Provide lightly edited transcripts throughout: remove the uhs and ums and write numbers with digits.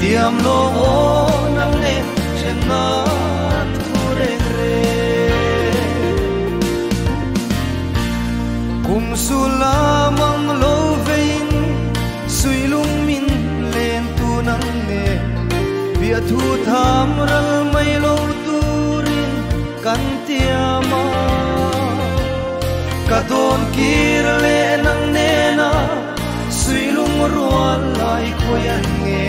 Tiam lo nang ne chena ture re kum sula mang lo vein sui lung min len tu nang ne bia thu tham ral mai lo turin kan tiama ka don kir le nang ne na sui lung rual lai khoyan nge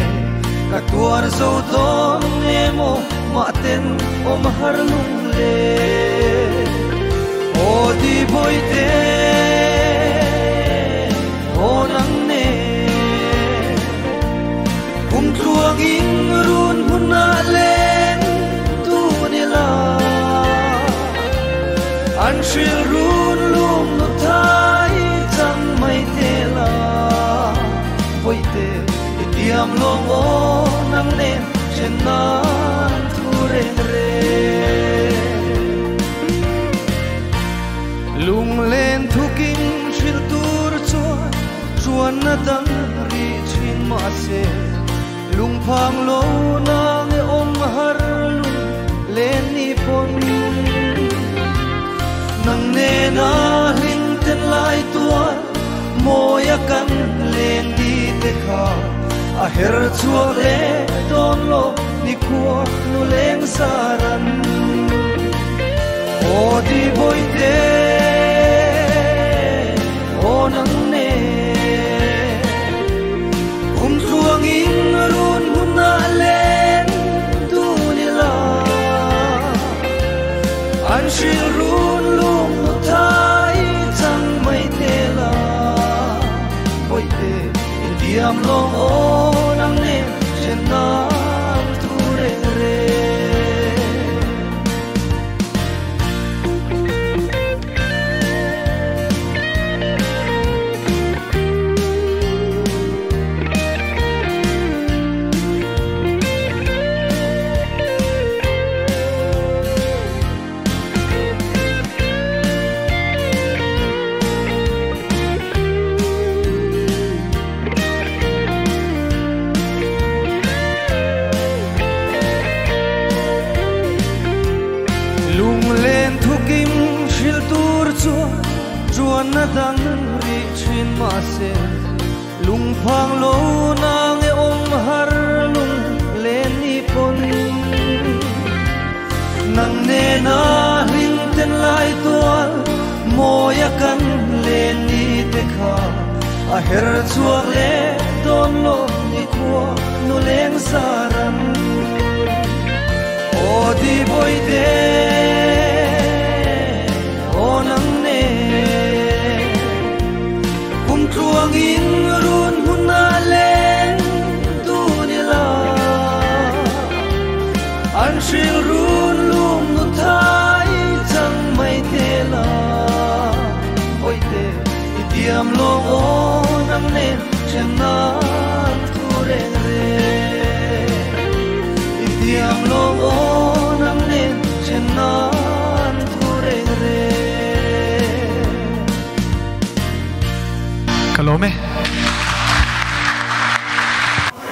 katuar zo don emo maten o mahar lung le o di boite o nang ne kum tuang in run huna len tu nila an shil run lum no thai chang mai te la boite itiam long o nang ne chena ture re lung len thuking shil tur chuan na dang ri chin ma se lung phang lo nang om har lung len ni pon nang ne na hing ten lai tua moya kan len di te kha a her chuak le don lo ni kuak nu leng saran o di boite o nang ne kum chuang in run huna len tu ni la an shil run lung nu thai chang mai te la boite diam long o nang ne chena ture re chuan na dang ri chin ma se lung phang lo nang e om har lung len ni pon nang ne na hing ten lai tual moya kan len ni te kha a her chuak le don lo ni kwa nu leng saram o di boite o nang ne kum tuang in run huna len tu ni la an shil run lum nu thai chang mai te la boite itiam lo o nang ne chena ture re itiam lo o nang ne chena Kalome